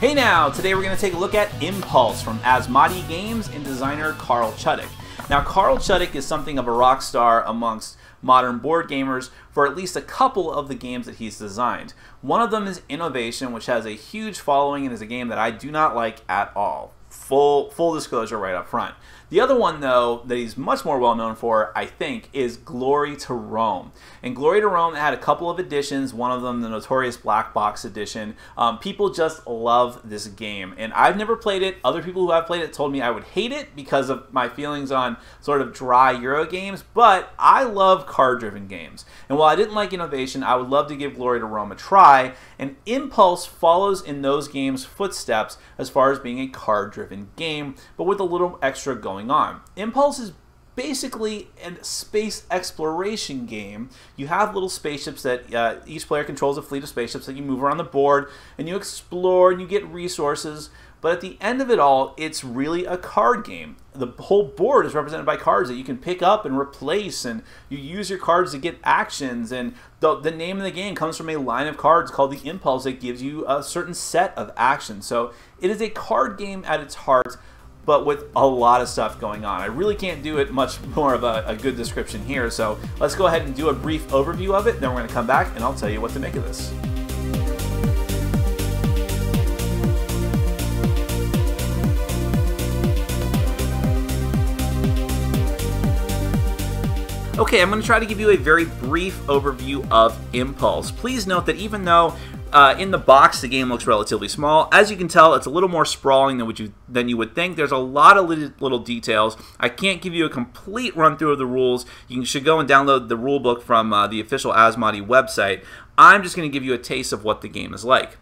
Hey now! Today we're going to take a look at Impulse from Asmodee Games and designer Carl Chudyk. Now Carl Chudyk is something of a rock star amongst modern board gamers for at least a couple of the games that he's designed. One of them is Innovation, which has a huge following and is a game that I do not like at all. Full disclosure right up front. The other one, though, that he's much more well known for, I think, is Glory to Rome. And Glory to Rome had a couple of editions, one of them the notorious Black Box edition. People just love this game. And I've never played it. Other people who have played it told me I would hate it because of my feelings on sort of dry Euro games, but I love card-driven games. And while I didn't like Innovation, I would love to give Glory to Rome a try, and Impulse follows in those games' footsteps as far as being a card-driven game, but with a little extra going on. Impulse is basically a space exploration game. You have little spaceships that each player controls a fleet of spaceships that you move around the board and you explore and you get resources, but at the end of it all, it's really a card game. The whole board is represented by cards that you can pick up and replace, and you use your cards to get actions, and the name of the game comes from a line of cards called the Impulse that gives you a certain set of actions. So it is a card game at its heart, but with a lot of stuff going on. I really can't do it much more of a good description here, so let's go ahead and do a brief overview of it, then we're going to come back and I'll tell you what to make of this. Okay, I'm going to try to give you a very brief overview of Impulse. Please note that even though in the box the game looks relatively small, as you can tell it's a little more sprawling than you would think. There's a lot of little details. I can't give you a complete run through of the rules. You should go and download the rule book from the official Asmodee website. I'm just going to give you a taste of what the game is like.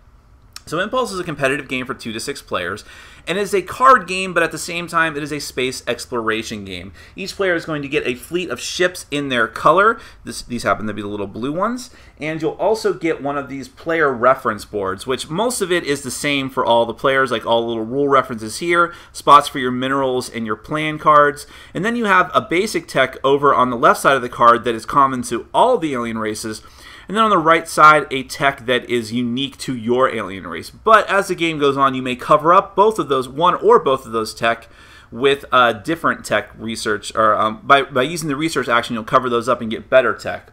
So Impulse is a competitive game for 2 to 6 players, and it is a card game, but at the same time it is a space exploration game. Each player is going to get a fleet of ships in their color. These happen to be the little blue ones, and you'll also get one of these player reference boards, which most of it is the same for all the players, like all the little rule references here, spots for your minerals and your plan cards, and then you have a basic tech over on the left side of the card that is common to all the alien races, and then on the right side, a tech that is unique to your alien race. But as the game goes on, you may cover up both of those, one or both of those tech, with different tech research, or by using the research action, you'll cover those up and get better tech.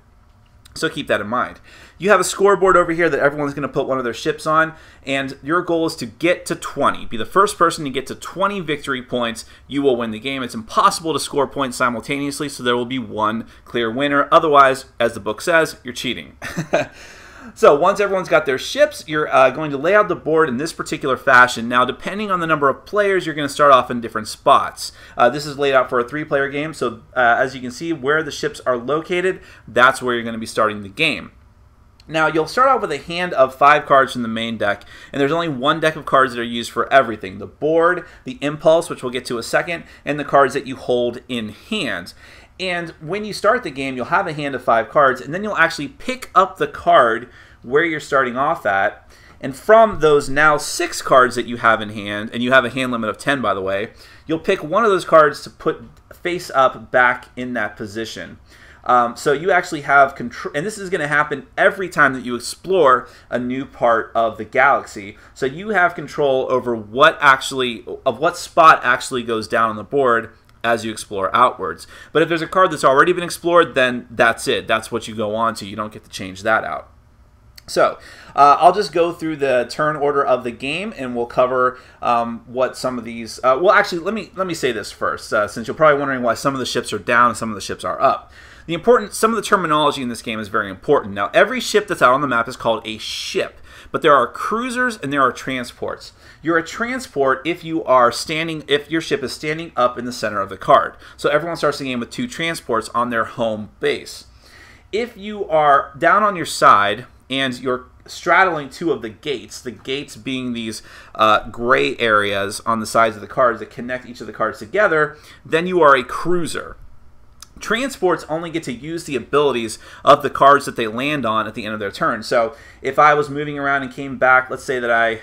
So keep that in mind. You have a scoreboard over here that everyone's going to put one of their ships on, and your goal is to get to 20. Be the first person to get to 20 victory points. You will win the game. It's impossible to score points simultaneously, so there will be one clear winner. Otherwise, as the book says, you're cheating. So once everyone's got their ships, you're going to lay out the board in this particular fashion. Now, depending on the number of players, you're going to start off in different spots. This is laid out for a 3-player game, so as you can see where the ships are located, that's where you're going to be starting the game. Now, you'll start out with a hand of 5 cards from the main deck, and there's only one deck of cards that are used for everything. The board, the Impulse, which we'll get to in a second, and the cards that you hold in hand. And when you start the game, you'll have a hand of 5 cards, and then you'll actually pick up the card where you're starting off at. And from those now 6 cards that you have in hand, and you have a hand limit of 10, by the way, you'll pick one of those cards to put face up back in that position. So you actually have control, and this is going to happen every time that you explore a new part of the galaxy. So you have control over what spot actually goes down on the board as you explore outwards. But if there's a card that's already been explored, then that's it. That's what you go on to. You don't get to change that out. So I'll just go through the turn order of the game, and we'll cover what some of these. Well, actually, let me say this first, since you're probably wondering why some of the ships are down and some of the ships are up. Some of the terminology in this game is very important. Now, every ship that's out on the map is called a ship, but there are cruisers and there are transports. You're a transport if your ship is standing up in the center of the card. So everyone starts the game with 2 transports on their home base. If you are down on your side and you're straddling 2 of the gates being these gray areas on the sides of the cards that connect each of the cards together, then you are a cruiser. Transports only get to use the abilities of the cards that they land on at the end of their turn. So if I was moving around and came back, let's say that I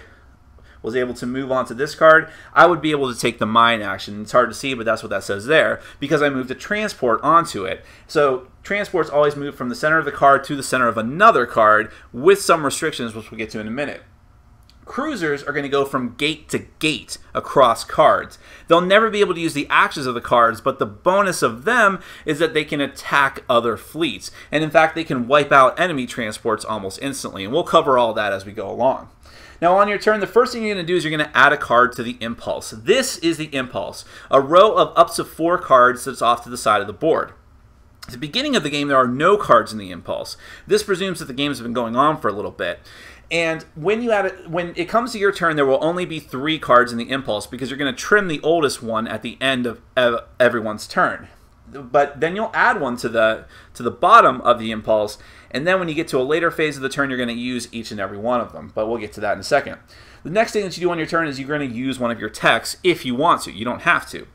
was able to move on to this card, I would be able to take the mine action. It's hard to see, but that's what that says there, because I moved a transport onto it. So transports always move from the center of the card to the center of another card with some restrictions, which we'll get to in a minute. Cruisers are going to go from gate to gate across cards. They'll never be able to use the actions of the cards, but the bonus of them is that they can attack other fleets. And in fact, they can wipe out enemy transports almost instantly. And we'll cover all that as we go along. Now on your turn, the first thing you're going to do is you're going to add a card to the Impulse. This is the Impulse, a row of up to 4 cards that's off to the side of the board. At the beginning of the game, there are no cards in the Impulse. This presumes that the game has been going on for a little bit. And when it comes to your turn, there will only be 3 cards in the Impulse because you're going to trim the oldest one at the end of everyone's turn. But then you'll add one to the bottom of the Impulse, and then when you get to a later phase of the turn, you're going to use each and every one of them. But we'll get to that in a second. The next thing that you do on your turn is you're going to use one of your techs if you want to. You don't have to.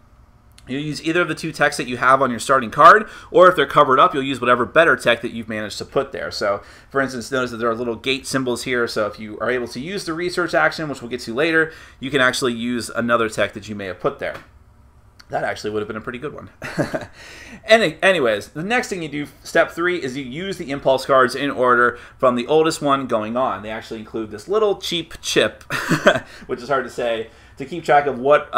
You'll use either of the 2 techs that you have on your starting card, or if they're covered up, you'll use whatever better tech that you've managed to put there. So, for instance, notice that there are little gate symbols here, so if you are able to use the research action, which we'll get to later, you can actually use another tech that you may have put there. That actually would have been a pretty good one. Anyways, the next thing you do, step 3, is you use the Impulse cards in order from the oldest one going on. They actually include this little cheap chip, which is hard to say, to keep track of what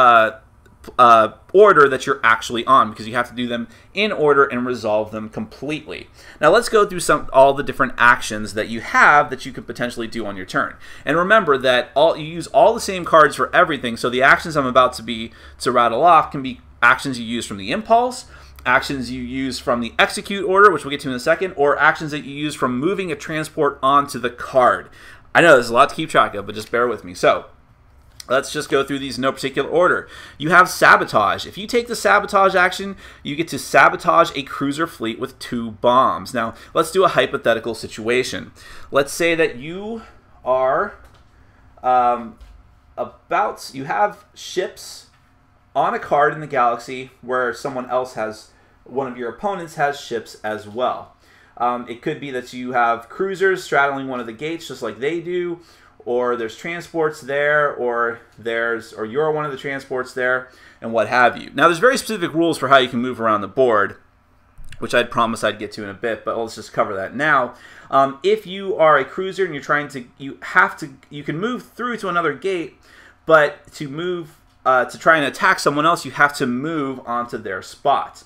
order that you're actually on, because you have to do them in order and resolve them completely. Now let's go through all the different actions that you have that you could potentially do on your turn. And remember that you use all the same cards for everything, so the actions I'm about to rattle off can be actions you use from the Impulse, actions you use from the execute order, which we'll get to in a second, or actions that you use from moving a transport onto the card. I know there's a lot to keep track of, but just bear with me. So let's just go through these in no particular order. You have Sabotage. If you take the Sabotage action, you get to sabotage a cruiser fleet with 2 bombs. Now, let's do a hypothetical situation. Let's say that you are you have ships on a card in the galaxy where one of your opponents has ships as well. It could be that you have cruisers straddling one of the gates just like they do, or there's transports there, or you're one of the transports there, and what have you. Now, there's very specific rules for how you can move around the board, which I'd promise I'd get to in a bit, but let's just cover that now. If you are a cruiser and you can move through to another gate, but to try and attack someone else, you have to move onto their spot.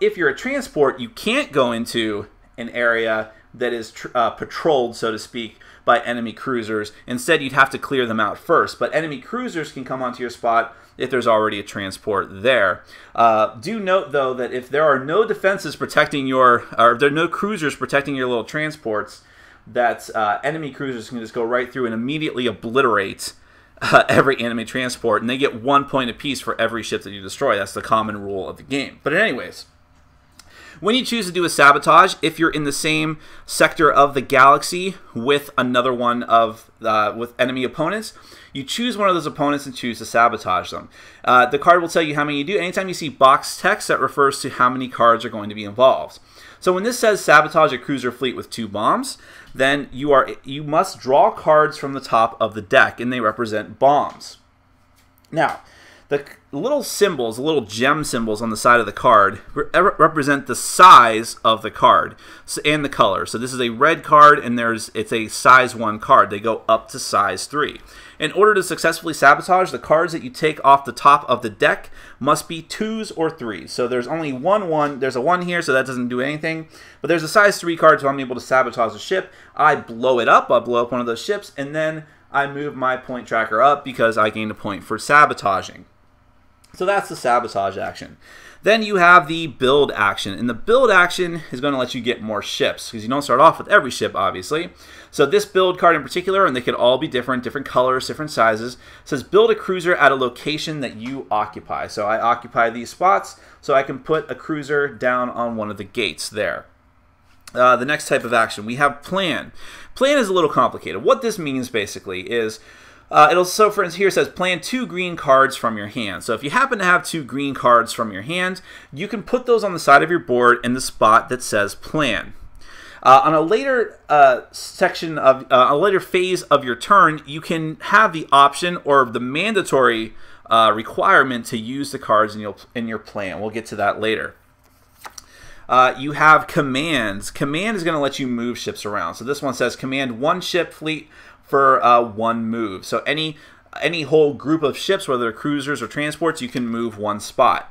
If you're a transport, you can't go into an area that is patrolled, so to speak, by enemy cruisers. Instead, you'd have to clear them out first. But enemy cruisers can come onto your spot if there's already a transport there. Do note, though, that if there are no defenses protecting or if there are no cruisers protecting your little transports, that enemy cruisers can just go right through and immediately obliterate every enemy transport, and they get 1 point apiece for every ship that you destroy. That's the common rule of the game. But anyways, when you choose to do a Sabotage, if you're in the same sector of the galaxy with another one with enemy opponents, you choose one of those opponents and choose to sabotage them. The card will tell you how many you do. Anytime you see box text, that refers to how many cards are going to be involved. So when this says sabotage a cruiser fleet with 2 bombs, then you must draw cards from the top of the deck, and they represent bombs. Now, the little symbols, the little gem symbols on the side of the card represent the size of the card and the color. So this is a red card, and it's a size 1 card. They go up to size 3. In order to successfully sabotage, the cards that you take off the top of the deck must be 2s or 3s. So there's only one. There's a 1 here, so that doesn't do anything. But there's a size 3 card, so I'm able to sabotage a ship. I blow it up. I blow up one of those ships, and then I move my point tracker up because I gained a point for sabotaging. So that's the Sabotage action. Then you have the Build action, and the Build action is going to let you get more ships, because you don't start off with every ship, obviously. So this Build card in particular, and they could all be different colors, different sizes, says build a cruiser at a location that you occupy. So I occupy these spots, so I can put a cruiser down on one of the gates there. The next type of action, we have Plan. Plan is a little complicated. What this means basically is so for instance, here it says plan 2 green cards from your hand. So if you happen to have 2 green cards from your hand, you can put those on the side of your board in the spot that says plan. On a later a later phase of your turn, you can have the option or the mandatory requirement to use the cards in your plan. We'll get to that later. You have commands. Command is going to let you move ships around. So this one says command one ship fleet for one move. So any whole group of ships, whether they're cruisers or transports, you can move one spot.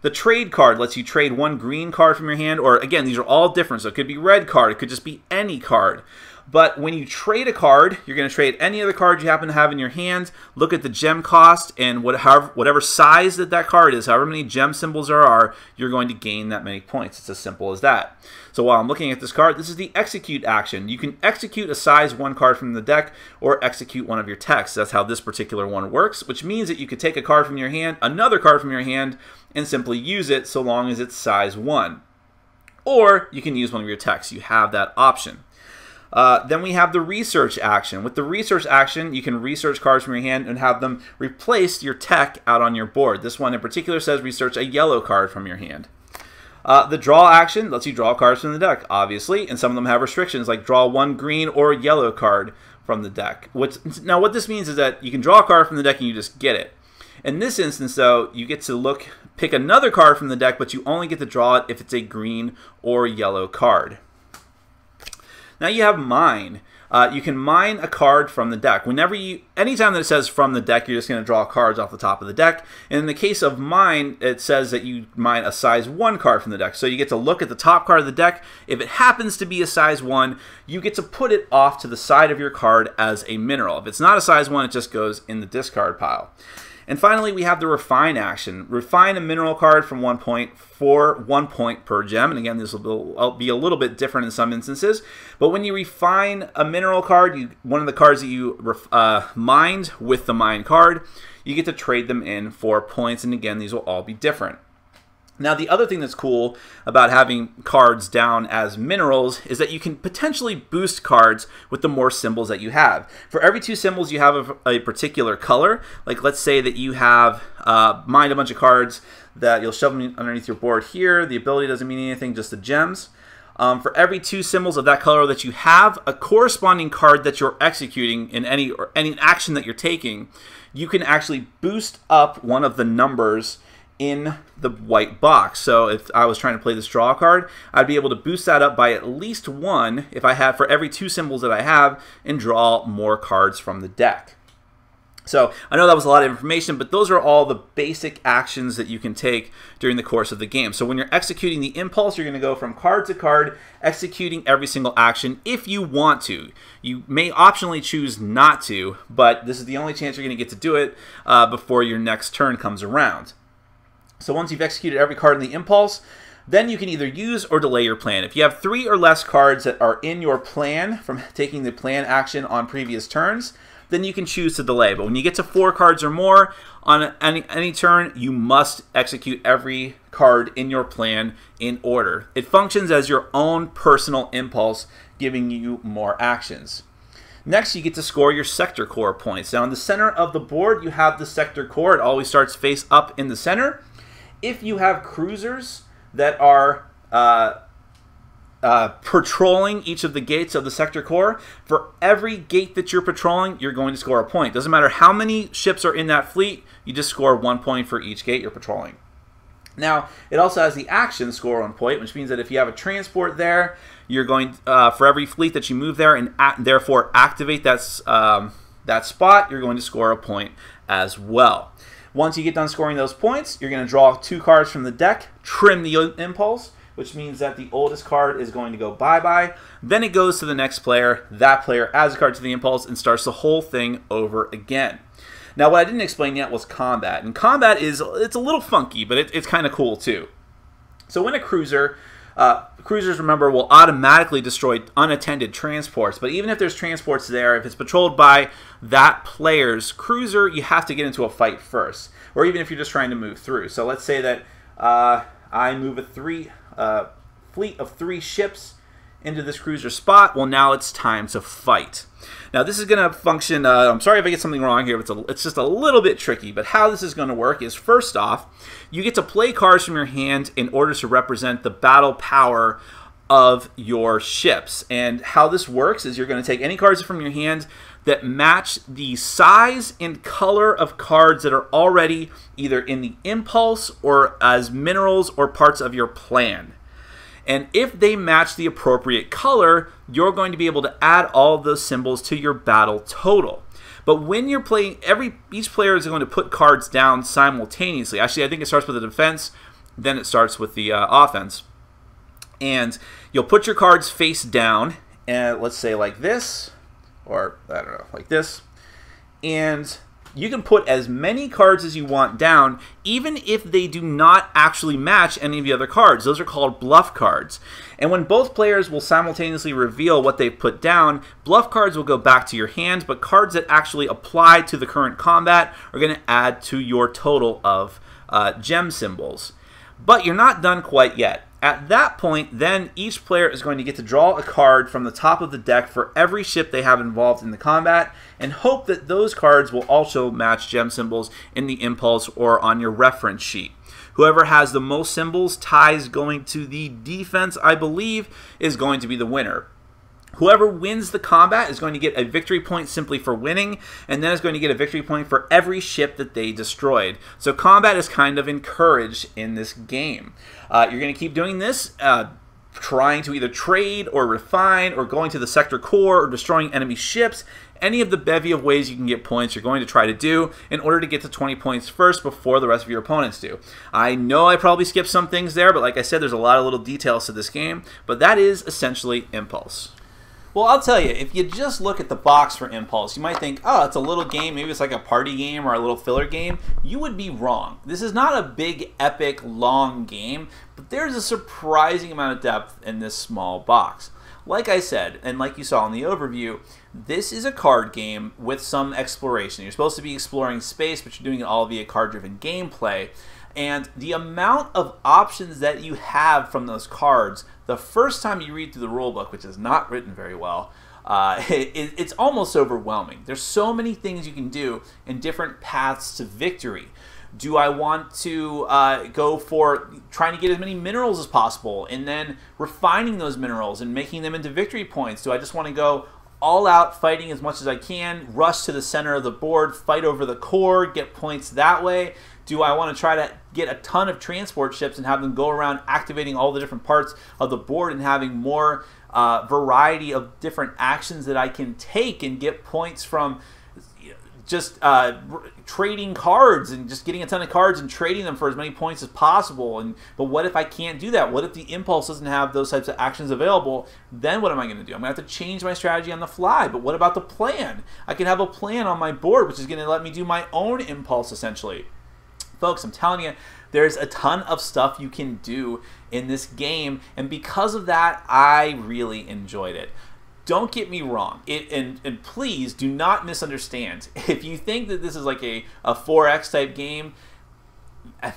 The trade card lets you trade one green card from your hand, or again, these are all different. So it could be red card, it could just be any card. But when you trade a card, you're going to trade any other card you happen to have in your hand, look at the gem cost, and whatever size that card is, however many gem symbols there are, you're going to gain that many points. It's as simple as that. So while I'm looking at this card, this is the execute action. You can execute a size 1 card from the deck or execute one of your texts. That's how this particular one works, which means that you could take a card from your hand, another card from your hand, and simply use it so long as it's size 1. Or you can use one of your texts. You have that option. Then we have the research action. With the research action, you can research cards from your hand and have them replace your tech out on your board. This one in particular says research a yellow card from your hand. The draw action lets you draw cards from the deck, obviously, and some of them have restrictions like draw one green or yellow card from the deck. Now what this means is that you can draw a card from the deck and you just get it. In this instance, though, you get to pick another card from the deck, but you only get to draw it if it's a green or yellow card. Now you have mine. You can mine a card from the deck. Anytime that it says from the deck, you're just going to draw cards off the top of the deck. And in the case of mine, it says that you mine a size 1 card from the deck. So you get to look at the top card of the deck. If it happens to be a size 1, you get to put it off to the side of your card as a mineral. If it's not a size 1, it just goes in the discard pile. And finally, we have the refine action. Refine a mineral card from 1 point for 1 point per gem. And again, this will be a little bit different in some instances. But when you refine a mineral card, one of the cards that you mined with the mine card, you get to trade them in for points. And again, these will all be different. Now, the other thing that's cool about having cards down as minerals is that you can potentially boost cards with the more symbols that you have. For every 2 symbols you have of a particular color, like let's say that you have mined a bunch of cards that you'll shove them underneath your board here. The ability doesn't mean anything, just the gems. For every 2 symbols of that color that you have, a corresponding card that you're executing in any action that you're taking, you can actually boost up one of the numbers in the white box. So if I was trying to play this draw card, I'd be able to boost that up by at least 1 if I have for every 2 symbols that I have and draw more cards from the deck. So I know that was a lot of information, but those are all the basic actions that you can take during the course of the game. So when you're executing the impulse, you're going to go from card to card, executing every single action if you want to. You may optionally choose not to, but this is the only chance you're going to get to do it before your next turn comes around. So once you've executed every card in the impulse, then you can either use or delay your plan. If you have 3 or less cards that are in your plan from taking the plan action on previous turns, then you can choose to delay. But when you get to 4 cards or more on any turn, you must execute every card in your plan in order. It functions as your own personal impulse, giving you more actions. Next, you get to score your sector core points. Now, in the center of the board, you have the sector core. It always starts face up in the center. If you have cruisers that are patrolling each of the gates of the sector core, for every gate that you're patrolling, you're going to score a point. Doesn't matter how many ships are in that fleet, you just score 1 point for each gate you're patrolling. Now, it also has the action score 1 point, which means that if you have a transport there, you're going for every fleet that you move there and therefore activate that spot, you're going to score a point as well. Once you get done scoring those points, you're going to draw 2 cards from the deck, trim the impulse, which means that the oldest card is going to go bye-bye. Then it goes to the next player. That player adds a card to the impulse and starts the whole thing over again. Now, what I didn't explain yet was combat. And combat it's a little funky, but it's kind of cool too. So when a cruisers, remember, will automatically destroy unattended transports. But even if there's transports there, if it's patrolled by that player's cruiser, you have to get into a fight first. Or even if you're just trying to move through. So let's say that I move a fleet of 3 ships into this cruiser spot. Well, now it's time to fight. Now, this is going to function, I'm sorry if I get something wrong here, but it's just a little bit tricky. But how this is going to work is, first off, you get to play cards from your hand in order to represent the battle power of your ships. And how this works is you're going to take any cards from your hand that match the size and color of cards that are already either in the impulse or as minerals or parts of your plan. And if they match the appropriate color, you're going to be able to add all of those symbols to your battle total. But when you're playing, each player is going to put cards down simultaneously. Actually, I think it starts with the defense, then it starts with the offense. And you'll put your cards face down, and let's say like this, or I don't know, like this. And you can put as many cards as you want down, even if they do not actually match any of the other cards. Those are called bluff cards. And when both players will simultaneously reveal what they've put down, bluff cards will go back to your hand, but cards that actually apply to the current combat are going to add to your total of gem symbols. But you're not done quite yet. At that point, then each player is going to get to draw a card from the top of the deck for every ship they have involved in the combat, and hope that those cards will also match gem symbols in the impulse or on your reference sheet. Whoever has the most symbols, ties going to the defense, I believe, is going to be the winner. Whoever wins the combat is going to get a victory point simply for winning, and then is going to get a victory point for every ship that they destroyed. So combat is kind of encouraged in this game. You're going to keep doing this, trying to either trade or refine or going to the sector core or destroying enemy ships. Any of the bevy of ways you can get points you're going to try to do in order to get to 20 points first before the rest of your opponents do. I know I probably skipped some things there, but like I said, there's a lot of little details to this game, but that is essentially Impulse. Well, I'll tell you, if you just look at the box for Impulse, you might think, oh, it's a little game, maybe it's like a party game or a little filler game. You would be wrong. This is not a big, epic, long game, but there's a surprising amount of depth in this small box. Like I said, and like you saw in the overview, this is a card game with some exploration. You're supposed to be exploring space, but you're doing it all via card-driven gameplay. And the amount of options that you have from those cards, the first time you read through the rulebook, which is not written very well, it's almost overwhelming. There's so many things you can do in different paths to victory. Do I want to go for trying to get as many minerals as possible and then refining those minerals and making them into victory points? Do I just want to go all out fighting as much as I can, rush to the center of the board, fight over the core, get points that way? Do I want to try to get a ton of transport ships and have them go around activating all the different parts of the board and having more variety of different actions that I can take and get points from just trading cards and just getting a ton of cards and trading them for as many points as possible? But what if I can't do that? What if the Impulse doesn't have those types of actions available? Then what am I going to do? I'm going to have to change my strategy on the fly. But what about the plan? I can have a plan on my board, which is going to let me do my own Impulse, essentially. Folks, I'm telling you, there's a ton of stuff you can do in this game, and because of that, I really enjoyed it. Don't get me wrong, and please do not misunderstand. If you think that this is like a 4X type game,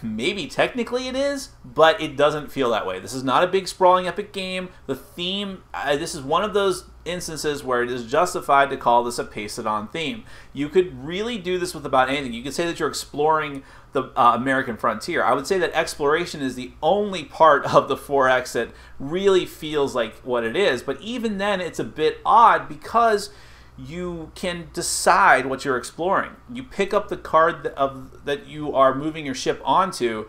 maybe technically it is, but it doesn't feel that way. This is not a big sprawling epic game. The theme, this is one of those instances where it is justified to call this a pace-it-on theme. You could really do this with about anything. You could say that you're exploring the American frontier. I would say that exploration is the only part of the 4X that really feels like what it is, but even then it's a bit odd because you can decide what you're exploring. You pick up the card that you are moving your ship onto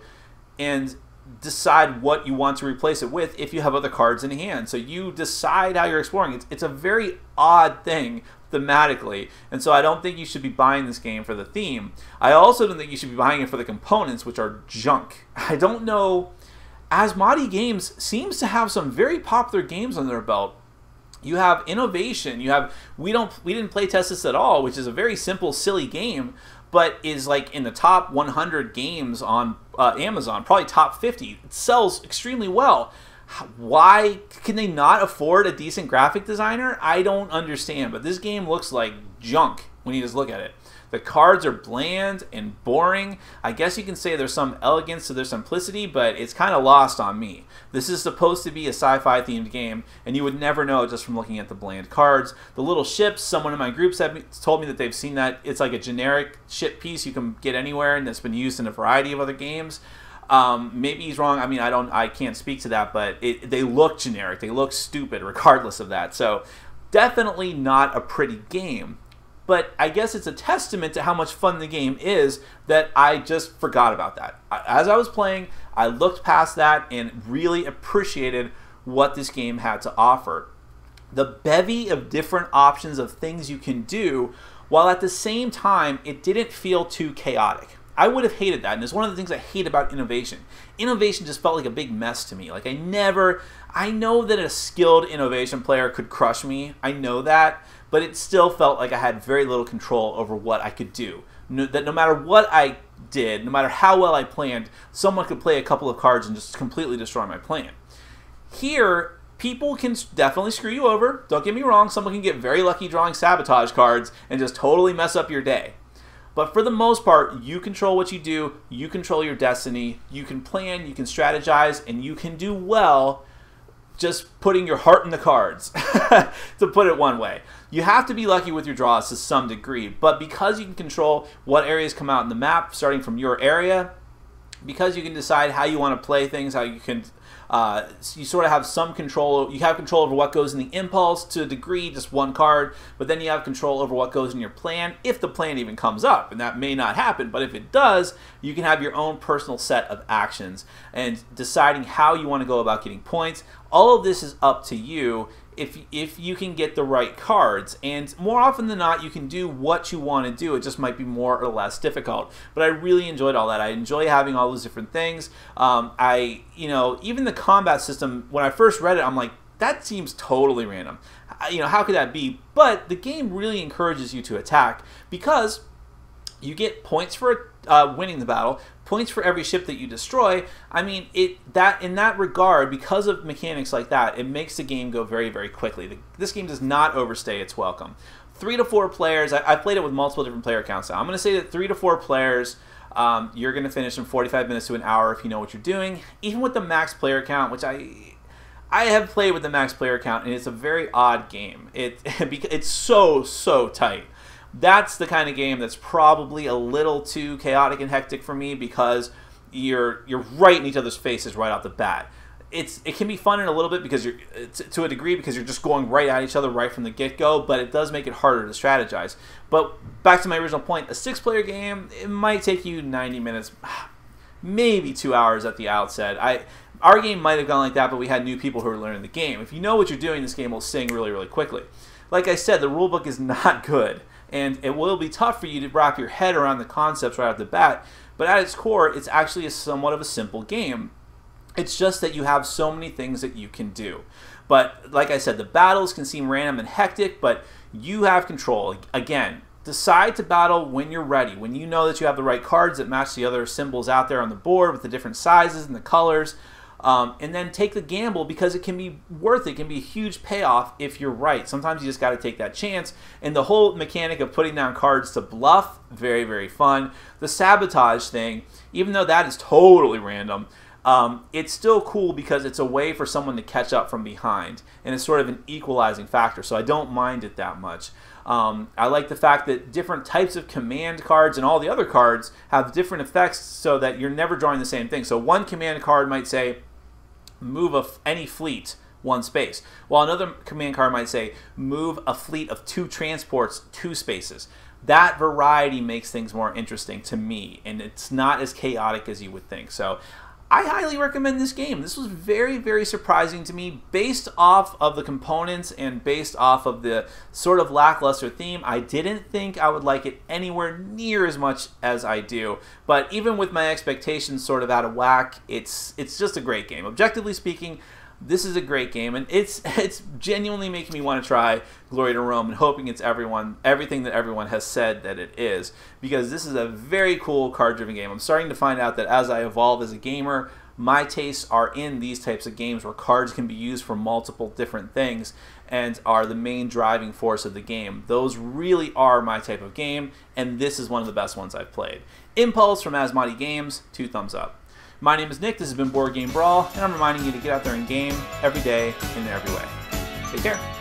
and decide what you want to replace it with if you have other cards in hand. So you decide how you're exploring. It's a very odd thing thematically, and so I don't think you should be buying this game for the theme. I also don't think you should be buying it for the components, which are junk. I don't know. Asmodee Games seems to have some very popular games on their belt. You have Innovation. You have we didn't play test this at all, which is a very simple, silly game, but is like in the top 100 games on Amazon, probably top 50. It sells extremely well. Why can they not afford a decent graphic designer? I don't understand, but this game looks like junk when you just look at it. The cards are bland and boring. I guess you can say there's some elegance to their simplicity, but it's kind of lost on me. This is supposed to be a sci-fi themed game, and you would never know just from looking at the bland cards. The little ships, someone in my group told me that they've seen that. It's like a generic ship piece you can get anywhere, and that's been used in a variety of other games. Maybe he's wrong. I mean, I can't speak to that, but they look generic. They look stupid regardless of that. So definitely not a pretty game. But I guess it's a testament to how much fun the game is that I just forgot about that. As I was playing, I looked past that and really appreciated what this game had to offer. The bevy of different options of things you can do, while at the same time, it didn't feel too chaotic. I would have hated that, and it's one of the things I hate about innovation. Innovation just felt like a big mess to me. Like I know that a skilled innovation player could crush me, I know that, but it still felt like I had very little control over what I could do. That no matter what I did, no matter how well I planned, someone could play a couple of cards and just completely destroy my plan. Here, people can definitely screw you over. Don't get me wrong, someone can get very lucky drawing Sabotage cards and just totally mess up your day. But for the most part, you control what you do, you control your destiny, you can plan, you can strategize, and you can do well just putting your heart in the cards, to put it one way. You have to be lucky with your draws to some degree, but because you can control what areas come out in the map, starting from your area, because you can decide how you want to play things, how you can you sort of have some control. You have control over what goes in the impulse to a degree, just one card, but then you have control over what goes in your plan, if the plan even comes up, and that may not happen, but if it does, you can have your own personal set of actions and deciding how you want to go about getting points. All of this is up to you if you can get the right cards, and more often than not, you can do what you want to do. It just might be more or less difficult. But I really enjoyed all that. I enjoy having all those different things. Even the combat system, when I first read it, I'm like, that seems totally random. How could that be? But the game really encourages you to attack because you get points for winning the battle, points for every ship that you destroy. I mean, in that regard, because of mechanics like that, it makes the game go very, very quickly. This game does not overstay its welcome. 3 to 4 players. I played it with multiple different player counts. So I'm going to say that 3 to 4 players, you're going to finish in 45 minutes to an hour if you know what you're doing. Even with the max player count, which I have played with the max player count, and it's a very odd game. It's so tight. That's the kind of game that's probably a little too chaotic and hectic for me because you're right in each other's faces right off the bat. It can be fun in a little bit because to a degree because you're just going right at each other right from the get-go, but it does make it harder to strategize. But back to my original point, a 6-player game, it might take you 90 minutes, maybe 2 hours at the outset. Our game might have gone like that, but we had new people who were learning the game. If you know what you're doing, this game will sing really, really quickly. Like I said, the rulebook is not good, and it will be tough for you to wrap your head around the concepts right off the bat, but at its core, it's actually somewhat of a simple game. It's just that you have so many things that you can do. But like I said, the battles can seem random and hectic, but you have control. Again, decide to battle when you're ready, when you know that you have the right cards that match the other symbols out there on the board with the different sizes and the colors. And then take the gamble because it can be worth it. It can be a huge payoff if you're right. Sometimes you just got to take that chance. And the whole mechanic of putting down cards to bluff, very, very fun. The Sabotage thing, even though that is totally random, it's still cool because it's a way for someone to catch up from behind. And it's sort of an equalizing factor, so I don't mind it that much. I like the fact that different types of command cards and all the other cards have different effects so that you're never drawing the same thing. So one command card might say, move any fleet 1 space, while another command card might say move a fleet of 2 transports 2 spaces. That variety makes things more interesting to me, and it's not as chaotic as you would think. So I highly recommend this game. This was very, very surprising to me based off of the components and based off of the sort of lackluster theme. I didn't think I would like it anywhere near as much as I do, but even with my expectations sort of out of whack, it's just a great game. Objectively speaking, this is a great game, and it's genuinely making me want to try Glory to Rome and hoping it's everything that everyone has said that it is, because this is a very cool card-driven game. I'm starting to find out that as I evolve as a gamer, my tastes are in these types of games where cards can be used for multiple different things and are the main driving force of the game. Those really are my type of game, and this is one of the best ones I've played. Impulse from Asmati Games, 2 thumbs up. My name is Nick, this has been Board Game Brawl, and I'm reminding you to get out there and game every day in every way. Take care.